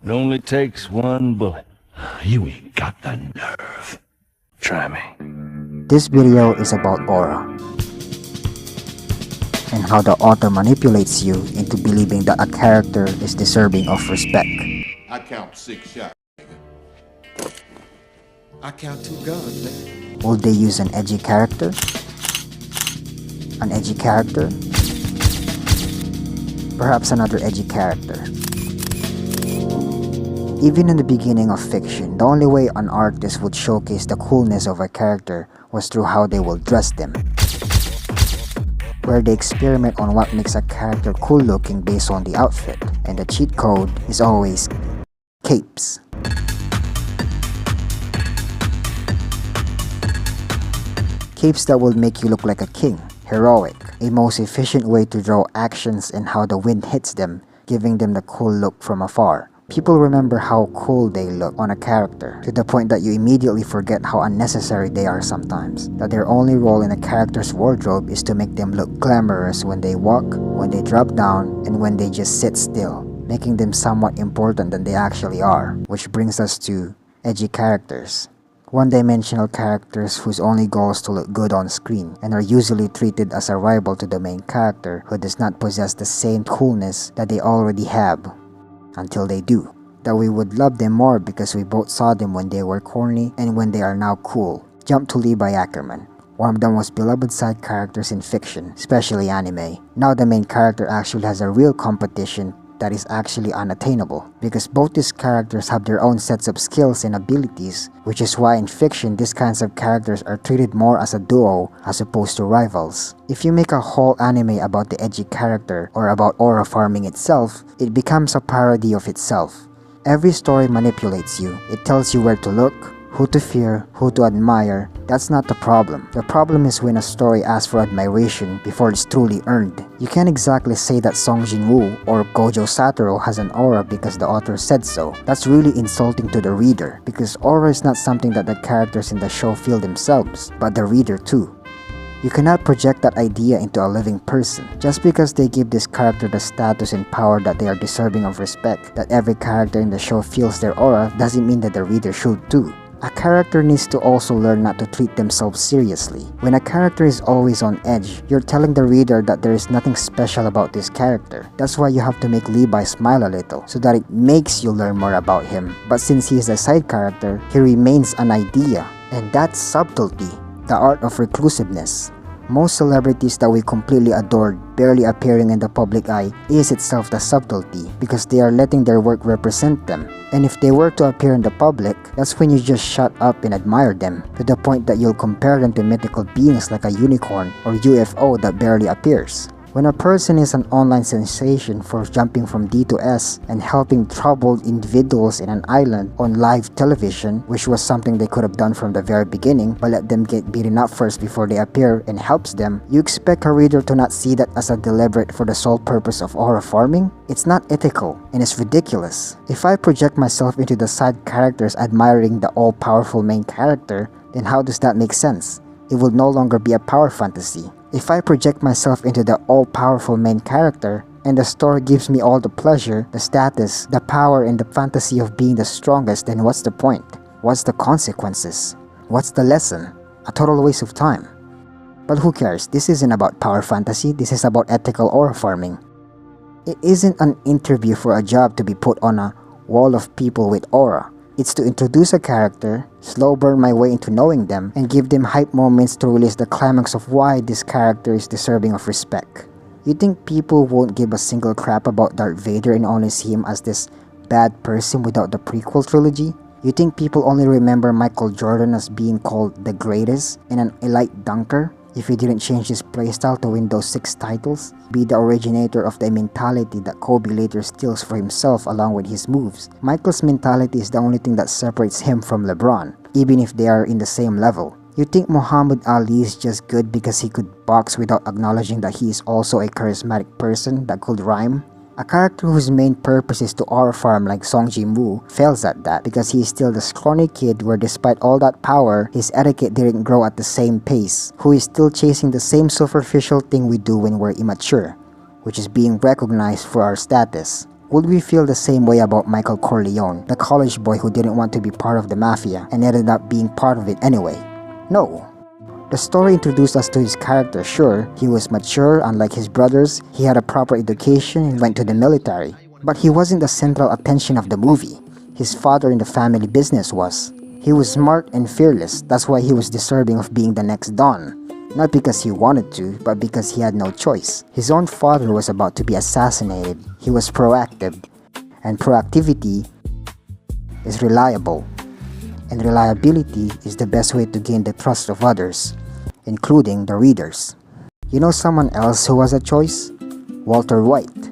It only takes one bullet. You ain't got the nerve. Try me. This video is about aura and how the author manipulates you into believing that a character is deserving of respect. I count 6 shots, nigga. I count 2 guns, nigga. Will they use an edgy character? An edgy character? Perhaps another edgy character. Even in the beginning of fiction, the only way an artist would showcase the coolness of a character was through how they will dress them, where they experiment on what makes a character cool looking based on the outfit, and the cheat code is always capes. Capes that will make you look like a king, heroic, a most efficient way to draw actions and how the wind hits them, giving them the cool look from afar. People remember how cool they look on a character, to the point that you immediately forget how unnecessary they are sometimes. That their only role in a character's wardrobe is to make them look glamorous when they walk, when they drop down, and when they just sit still, making them somewhat important than they actually are. Which brings us to edgy characters. One-dimensional characters whose only goal is to look good on screen and are usually treated as a rival to the main character who does not possess the same coolness that they already have. Until they do. That we would love them more because we both saw them when they were corny and when they are now cool. Jump to Lee by Ackerman. One of the most beloved side characters in fiction, especially anime. Now the main character actually has a real competition that is actually unattainable, because both these characters have their own sets of skills and abilities, which is why in fiction these kinds of characters are treated more as a duo as opposed to rivals. If you make a whole anime about the edgy character or about aura farming itself, it becomes a parody of itself. Every story manipulates you. It tells you where to look, who to fear, who to admire. That's not the problem. The problem is when a story asks for admiration before it's truly earned. You can't exactly say that Song Jin-woo or Gojo Satoru has an aura because the author said so. That's really insulting to the reader, because aura is not something that the characters in the show feel themselves, but the reader too. You cannot project that idea into a living person. Just because they give this character the status and power that they are deserving of respect, that every character in the show feels their aura, doesn't mean that the reader should too. A character needs to also learn not to treat themselves seriously. When a character is always on edge, you're telling the reader that there is nothing special about this character. That's why you have to make Levi smile a little, so that it makes you learn more about him. But since he is a side character, he remains an idea. And that's subtlety, the art of reclusiveness. Most celebrities that we completely adored barely appearing in the public eye is itself the subtlety, because they are letting their work represent them. And if they were to appear in the public, that's when you just shut up and admire them, to the point that you'll compare them to mythical beings like a unicorn or UFO that barely appears. When a person is an online sensation for jumping from D to S and helping troubled individuals in an island on live television, which was something they could have done from the very beginning, but let them get beaten up first before they appear and helps them, you expect a reader to not see that as a deliberate for the sole purpose of aura farming? It's not ethical, and it's ridiculous. If I project myself into the side characters admiring the all-powerful main character, then how does that make sense? It will no longer be a power fantasy. If I project myself into the all-powerful main character, and the story gives me all the pleasure, the status, the power, and the fantasy of being the strongest, then what's the point? What's the consequences? What's the lesson? A total waste of time. But who cares? This isn't about power fantasy, this is about ethical aura farming. It isn't an interview for a job to be put on a wall of people with aura. It's to introduce a character, slow burn my way into knowing them, and give them hype moments to release the climax of why this character is deserving of respect. You think people won't give a single crap about Darth Vader and only see him as this bad person without the prequel trilogy? You think people only remember Michael Jordan as being called the greatest and an elite dunker if he didn't change his playstyle to win those 6 titles? Be the originator of the mentality that Kobe later steals for himself along with his moves. Michael's mentality is the only thing that separates him from LeBron, even if they are in the same level. You think Muhammad Ali is just good because he could box without acknowledging that he is also a charismatic person that could rhyme? A character whose main purpose is to aura farm like Song Jin-woo fails at that because he is still the scrawny kid where despite all that power, his etiquette didn't grow at the same pace, who is still chasing the same superficial thing we do when we're immature, which is being recognized for our status. Would we feel the same way about Michael Corleone, the college boy who didn't want to be part of the mafia and ended up being part of it anyway? No. The story introduced us to his character. Sure, he was mature, unlike his brothers, he had a proper education and went to the military. But he wasn't the central attention of the movie. His father in the family business was. He was smart and fearless, that's why he was deserving of being the next Don. Not because he wanted to, but because he had no choice. His own father was about to be assassinated. He was proactive. And proactivity is reliable. And reliability is the best way to gain the trust of others, including the readers. You know someone else who has a choice? Walter White,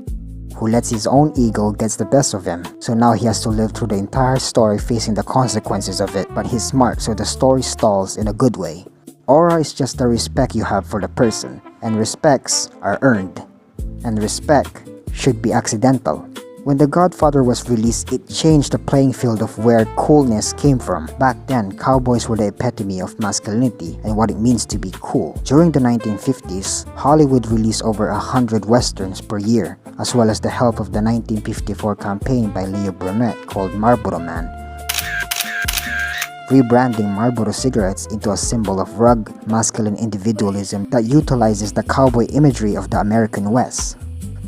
who lets his own ego get the best of him. So now he has to live through the entire story facing the consequences of it, but he's smart so the story stalls in a good way. Aura is just the respect you have for the person, and respects are earned. And respect should be accidental. When The Godfather was released, it changed the playing field of where coolness came from. Back then, cowboys were the epitome of masculinity and what it means to be cool. During the 1950s, Hollywood released over 100 westerns per year, as well as the help of the 1954 campaign by Leo Burnett called Marlboro Man, rebranding Marlboro cigarettes into a symbol of rugged, masculine individualism that utilizes the cowboy imagery of the American West.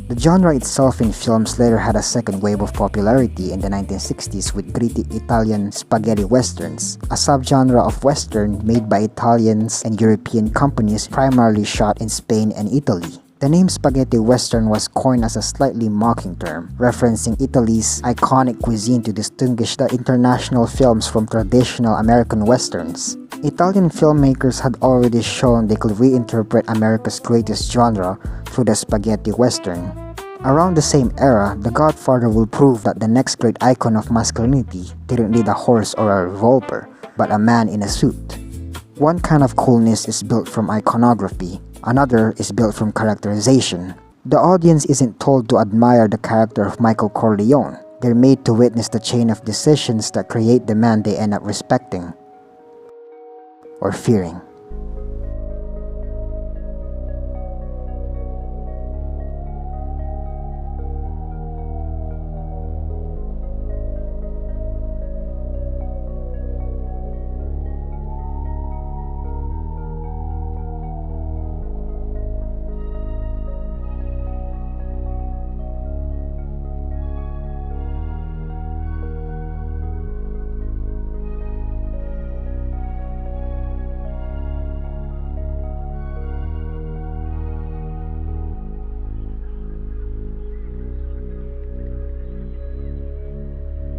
The genre itself in films later had a second wave of popularity in the 1960s with gritty Italian spaghetti westerns, a subgenre of western made by Italians and European companies primarily shot in Spain and Italy. The name spaghetti western was coined as a slightly mocking term, referencing Italy's iconic cuisine to distinguish the international films from traditional American westerns. Italian filmmakers had already shown they could reinterpret America's greatest genre through the spaghetti western. Around the same era, The Godfather will prove that the next great icon of masculinity didn't need a horse or a revolver, but a man in a suit. One kind of coolness is built from iconography, another is built from characterization. The audience isn't told to admire the character of Michael Corleone, they're made to witness the chain of decisions that create the man they end up respecting or fearing.